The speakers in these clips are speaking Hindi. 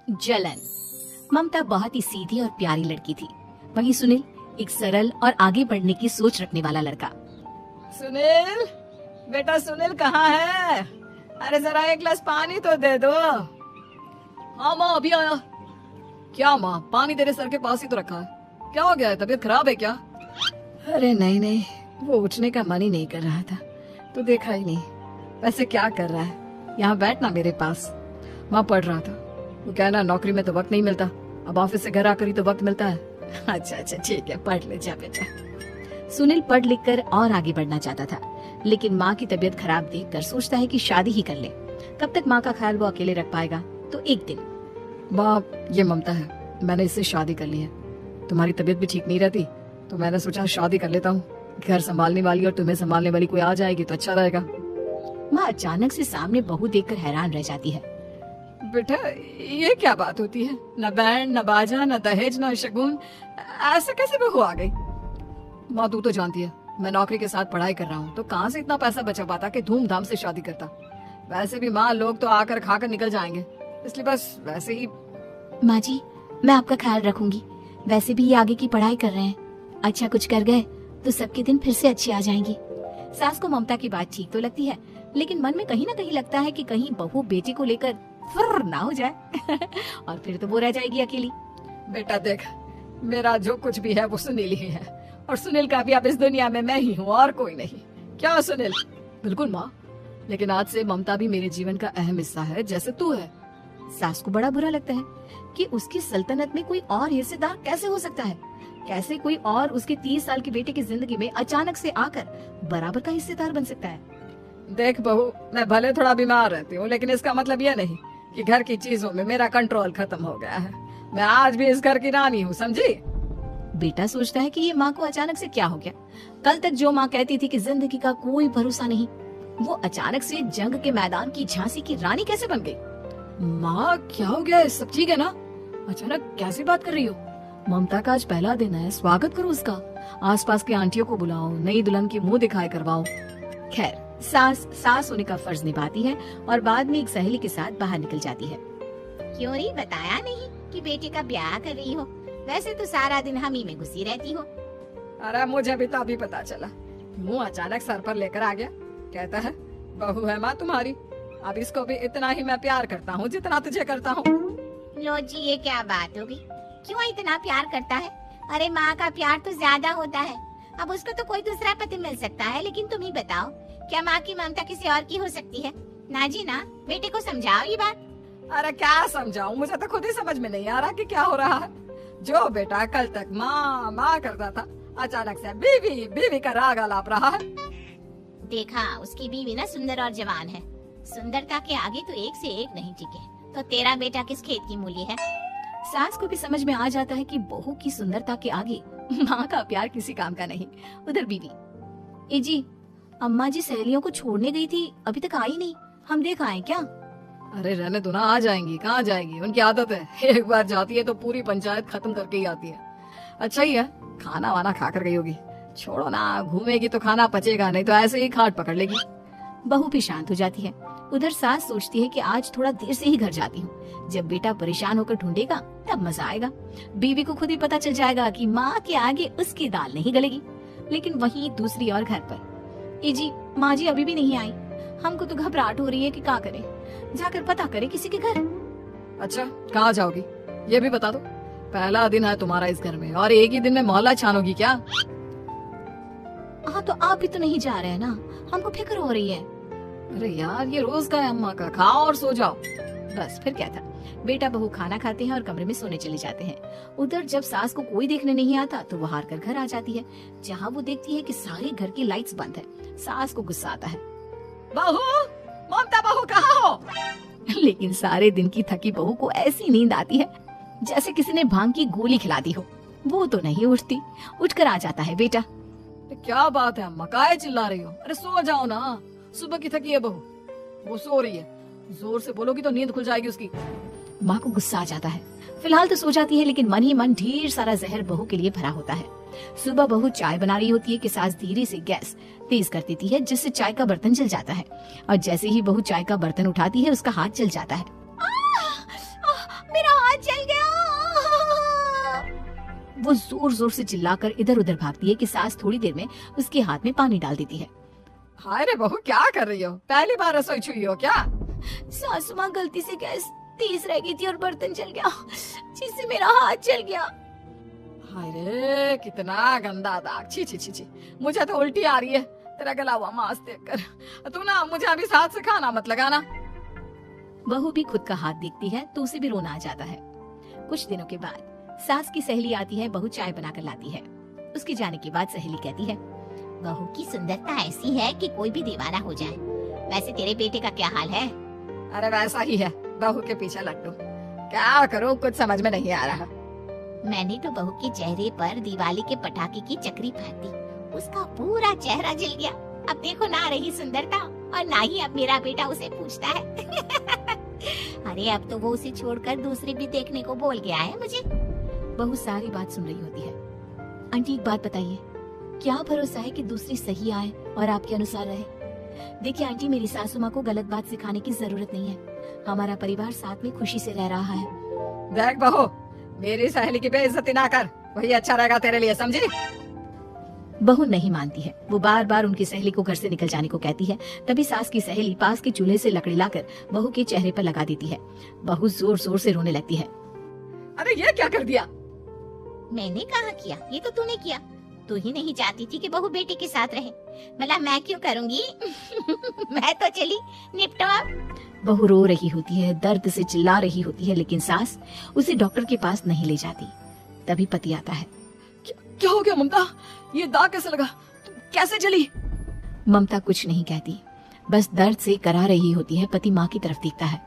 जलन। ममता बहुत ही सीधी और प्यारी लड़की थी, वहीं सुनील एक सरल और आगे बढ़ने की सोच रखने वाला लड़का। सुनील, बेटा सुनील कहाँ है? अरे जरा एक गिलास पानी तो दे दो। हाँ माँ अभी आया। क्या माँ, पानी तेरे सर के पास ही तो रखा है, क्या हो गया है, तबीयत खराब है क्या? अरे नहीं नहीं, वो उठने का मन ही नहीं कर रहा था, तो देखा ही नहीं। वैसे क्या कर रहा है? यहाँ बैठना मेरे पास। माँ पढ़ रहा था। वो कहना नौकरी में तो वक्त नहीं मिलता, अब ऑफिस से घर आकर ही तो वक्त मिलता है। अच्छा ठीक है, पढ़ ले जा बेटा। सुनील पढ़ लिख कर और आगे बढ़ना चाहता था, लेकिन माँ की तबीयत खराब देखकर सोचता है कि शादी ही कर ले, कब तक माँ का ख्याल वो अकेले रख पाएगा। तो एक दिन, माँ ये ममता है, मैंने इससे शादी कर ली है। तुम्हारी तबीयत भी ठीक नहीं रहती, तो मैंने सोचा शादी कर लेता हूँ। घर संभालने वाली और तुम्हें संभालने वाली कोई आ जाएगी तो अच्छा रहेगा। माँ अचानक से सामने बहू देखकर हैरान रह जाती है। बेटा ये क्या बात होती है? न बैंड न बाजा न दहेज न शगुन, ऐसे कैसे बहू आ गई? माँ तू तो जानती है मैं नौकरी के साथ पढ़ाई कर रहा हूँ, तो कहाँ से इतना पैसा बचा पाता कि धूमधाम से शादी करता। वैसे भी माँ लोग तो आकर खाकर निकल जाएंगे, इसलिए बस वैसे ही। माँ जी मैं आपका ख्याल रखूंगी, वैसे भी ये आगे की पढ़ाई कर रहे हैं, अच्छा कुछ कर गए तो सबके दिन फिर से अच्छे आ जाएंगे। सास को ममता की बात ठीक तो लगती है, लेकिन मन में कहीं ना कहीं लगता है कि कहीं बहू बेटी को लेकर फुर्र ना हो जाए और फिर तो वो रह जाएगी अकेली। बेटा देख, मेरा जो कुछ भी है वो सुनील ही है, और सुनील का भी अब इस दुनिया में मैं ही हूँ और कोई नहीं। क्या सुनील? बिल्कुल माँ, लेकिन आज से ममता भी मेरे जीवन का अहम हिस्सा है, जैसे तू है। सास को बड़ा बुरा लगता है कि उसकी सल्तनत में कोई और हिस्सेदार कैसे हो सकता है, कैसे कोई और उसके 30 साल के बेटे की जिंदगी में अचानक से आकर बराबर का हिस्सेदार बन सकता है। देख बहू, मैं भले थोड़ा बीमार रहती हूँ, लेकिन इसका मतलब यह नहीं कि घर की चीजों में मेरा कंट्रोल खत्म हो गया है। मैं आज भी इस घर की रानी हूँ, समझी? बेटा सोचता है कि ये माँ को अचानक से क्या हो गया। कल तक जो माँ कहती थी कि जिंदगी का कोई भरोसा नहीं, वो अचानक से जंग के मैदान की झांसी की रानी कैसे बन गई? माँ क्या हो गया? सब ठीक है ना? अचानक कैसी बात कर रही हो? ममता का आज पहला दिन है, स्वागत करो उसका। आसपास की आंटियों को बुलाओ, नई दुल्हन की मुंह दिखाई करवाओ। खैर सास होने का फर्ज निभाती है और बाद में एक सहेली के साथ बाहर निकल जाती है। क्यों री बताया नहीं कि बेटे का ब्याह कर रही हो? वैसे तो सारा दिन हम ही में घुसी रहती हो। अरे मुझे भी तो अभी पता चला, मुंह अचानक सर पर लेकर आ गया। कहता है बहू है माँ तुम्हारी, अब इसको भी इतना ही मैं प्यार करता हूँ जितना तुझे करता हूँ। लो जी ये क्या बात होगी, क्यों इतना प्यार करता है? अरे माँ का प्यार तो ज्यादा होता है। अब उसको तो कोई दूसरा पति मिल सकता है, लेकिन तुम ही बताओ, क्या माँ की ममता किसी और की हो सकती है? ना जी ना, बेटे को समझाओ ये बात। अरे क्या समझाऊं, मुझे तो खुद ही समझ में नहीं आ रहा कि क्या हो रहा है। जो बेटा कल तक माँ माँ करता था, अचानक से बीवी बीवी का राग आलाप रहा है। देखा, उसकी बीवी ना सुंदर और जवान है, सुंदरता के आगे तो एक से एक नहीं टिके। तो तेरा बेटा किस खेत की मूली है? सास को भी समझ में आ जाता है कि बहू की सुंदरता के आगे माँ का प्यार किसी काम का नहीं। उधर बीवी, ए जी अम्मा जी सहेलियों को छोड़ने गई थी, अभी तक आई नहीं, हम देख आए क्या? अरे रहने दो ना, आ जाएंगी। कहाँ जाएंगी, उनकी आदत है, एक बार जाती है तो पूरी पंचायत खत्म करके ही आती है। अच्छा ही है, खाना वाना खा कर गई होगी। छोड़ो ना, घूमेगी तो खाना पचेगा, नहीं तो ऐसे ही खाट पकड़ लेगी। बहू भी शांत हो जाती है। उधर सास सोचती है कि आज थोड़ा देर से ही घर जाती हूँ, जब बेटा परेशान होकर ढूंढेगा तब मजा आएगा। बीवी को खुद ही पता चल जाएगा कि माँ के आगे उसकी दाल नहीं गलेगी। लेकिन वहीं दूसरी ओर घर पर, ए जी माँ जी अभी भी नहीं आई, हमको तो घबराहट हो रही है कि क्या करें, जाकर पता करें किसी के घर। अच्छा कहाँ जाओगी ये भी बता दो। पहला दिन है तुम्हारा इस घर में और एक ही दिन में मोहल्ला छानोगी क्या? हाँ तो आप भी तो नहीं जा रहे हैं ना, हमको फिक्र हो रही है। अरे यार ये रोज का है अम्मा का, खाओ और सो जाओ। बस फिर क्या था, बेटा बहू खाना खाते हैं और कमरे में सोने चले जाते हैं। उधर जब सास को कोई देखने नहीं आता तो वो हार कर घर आ जाती है, जहाँ वो देखती है कि सारे घर की लाइट्स बंद है। सास को गुस्सा आता है, बहू, ममता बहू कहाँ हो? लेकिन सारे दिन की थकी बहू को ऐसी नींद आती है जैसे किसी ने भांग की गोली खिला दी हो। वो तो नहीं उठती, उठकर आ जाता है बेटा। क्या बात है अम्मा, काहे चिल्ला रही हो? अरे सो जाओ ना, सुबह की थकी है बहू, वो सो रही है, जोर से बोलोगी तो नींद खुल जाएगी उसकी। माँ को गुस्सा आ जाता है। फिलहाल तो सो जाती है, लेकिन मन ही मन ढेर सारा जहर बहू के लिए भरा होता है। सुबह बहू चाय बना रही होती है कि सास धीरे से गैस तेज कर देती है, जिससे चाय का बर्तन जल जाता है। और जैसे ही बहू चाय का बर्तन उठाती है उसका हाथ जल जाता है। मेरा वो जोर जोर से चिल्लाकर इधर उधर भागती है कि सास थोड़ी देर में उसके हाथ में पानी डाल देती है। हाय रे बहू, क्या कर रही हो? पहली बार रसोई छुई हो क्या? सासू माँ, गलती से गैस तेज रह गई थी और बर्तन जल गया, जिससे मेरा हाथ जल गया। हाय रे, कितना गंदा दाग। छी छी छी छी, मुझे तो उल्टी आ रही है तेरा गला हुआ मांस देखकर। तू ना मुझे अभी साथ से खाना मत लगाना। बहू भी खुद का हाथ देखती है तो उसे भी रोना आ जाता है। कुछ दिनों के बाद सास की सहेली आती है, बहू चाय बनाकर लाती है। उसके जाने के बाद सहेली कहती है, बहू की सुंदरता ऐसी है कि कोई भी दीवाना हो जाए। वैसे तेरे बेटे का क्या हाल है? अरे वैसा ही है, बहू के पीछे लट्टू। क्या करूं, कुछ समझ में नहीं आ रहा। मैंने तो बहू के चेहरे पर दिवाली के पटाखे की चक्री फाड़ दी, उसका पूरा चेहरा जल गया। अब देखो ना रही सुंदरता, और ना ही अब मेरा बेटा उसे पूछता है। अरे अब तो वो उसे छोड़कर दूसरे भी देखने को बोल गया है मुझे। बहू सारी बात सुन रही होती है। आंटी, एक बात बताइए, क्या भरोसा है कि दूसरी सही आए और आपके अनुसार रहे? देखिए आंटी, मेरी सासू माँ को गलत बात सिखाने की जरूरत नहीं है। हमारा परिवार साथ में खुशी से रह रहा है। देख बहू, मेरी सहेली की बेइज्जती ना कर, वही अच्छा रहेगा तेरे लिए, समझी? बहू नहीं मानती है। वो बार बार उनकी सहेली को घर से निकल जाने को कहती है। तभी सास की सहेली पास के चूल्हे से लकड़ी लाकर बहू के चेहरे पर लगा देती है। बहू जोर जोर से रोने लगती है। अरे ये क्या कर दिया? मैंने कहा किया, ये तो तूने किया। तू ही नहीं चाहती थी कि बहू बेटे के साथ रहे, भला मैं क्यों करूंगी? मैं तो चली, निपटो अब। बहू रो रही होती है, दर्द से चिल्ला रही होती है, लेकिन सास उसे डॉक्टर के पास नहीं ले जाती। तभी पति आता है। क्या हो गया ममता? ये दाग कैसे लगा? कैसे जली? ममता कुछ नहीं कहती, बस दर्द से करा रही होती है। पति माँ की तरफ देखता है।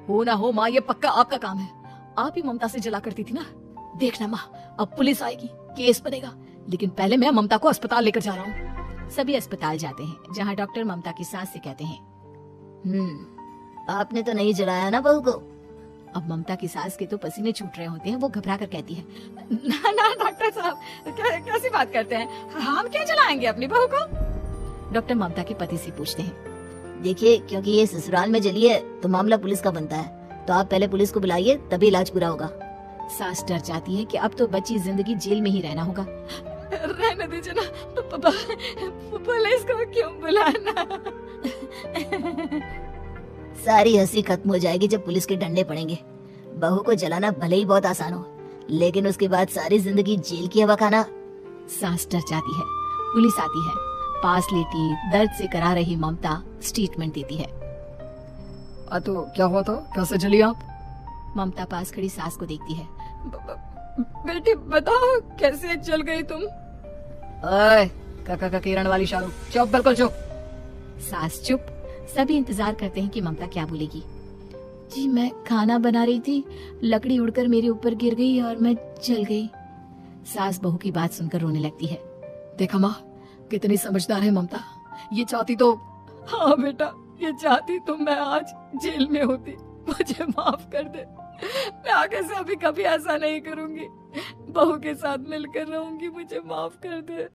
हो ना हो माँ, ये पक्का आपका काम है। आप ही ममता से जला करती थी ना। देखना माँ, अब पुलिस आएगी, केस बनेगा, लेकिन पहले मैं ममता को अस्पताल लेकर जा रहा हूँ। सभी अस्पताल जाते हैं, जहाँ डॉक्टर ममता की सास से कहते हैं, आपने तो नहीं जलाया ना बहू को? अब ममता की सास के तो पसीने छूट रहे होते हैं। वो घबरा कर कहती है, ना ना डॉक्टर साहब, कैसी बात करते हैं? हम क्या जलाएंगे अपनी बहू को? डॉक्टर ममता के पति से पूछते हैं, देखिए, क्योंकि ये ससुराल में जली है तो मामला पुलिस का बनता है, तो आप पहले पुलिस को बुलाइए, तभी इलाज पूरा होगा। सास डर जाती है कि अब तो बची जिंदगी जेल में ही रहना होगा। रहने दीजिए ना, पुलिस को क्यों बुलाना? सारी हंसी खत्म हो जाएगी जब पुलिस के डंडे पड़ेंगे। बहू को जलाना भले ही बहुत आसान हो, लेकिन उसके बाद सारी जिंदगी जेल की हवा खाना। सास डर जाती है। पुलिस आती है। पास लेटी दर्द से करा रही ममता स्टेटमेंट देती है। तो क्या हुआ था? कैसे जली आप? ममता पास खड़ी सास को देखती है। बेटी बताओ, कैसे जल गई तुम? ओए, काका किरण वाली शाहरुख, चुप, बिल्कुल चुप। सास चुप। सभी इंतजार करते हैं कि ममता क्या बोलेगी। जी, मैं खाना बना रही थी, लकड़ी उड़कर मेरे ऊपर गिर गई और मैं जल गई। सास बहू की बात सुनकर रोने लगती है। देखा माँ, कितनी समझदार है ममता। ये चाहती तो, हाँ बेटा, ये चाहती तो मैं आज जेल में होती। मुझे माफ कर दे, मैं आगे से अभी कभी ऐसा नहीं करूंगी। बहू के साथ मिलकर रहूंगी, मुझे माफ कर दे।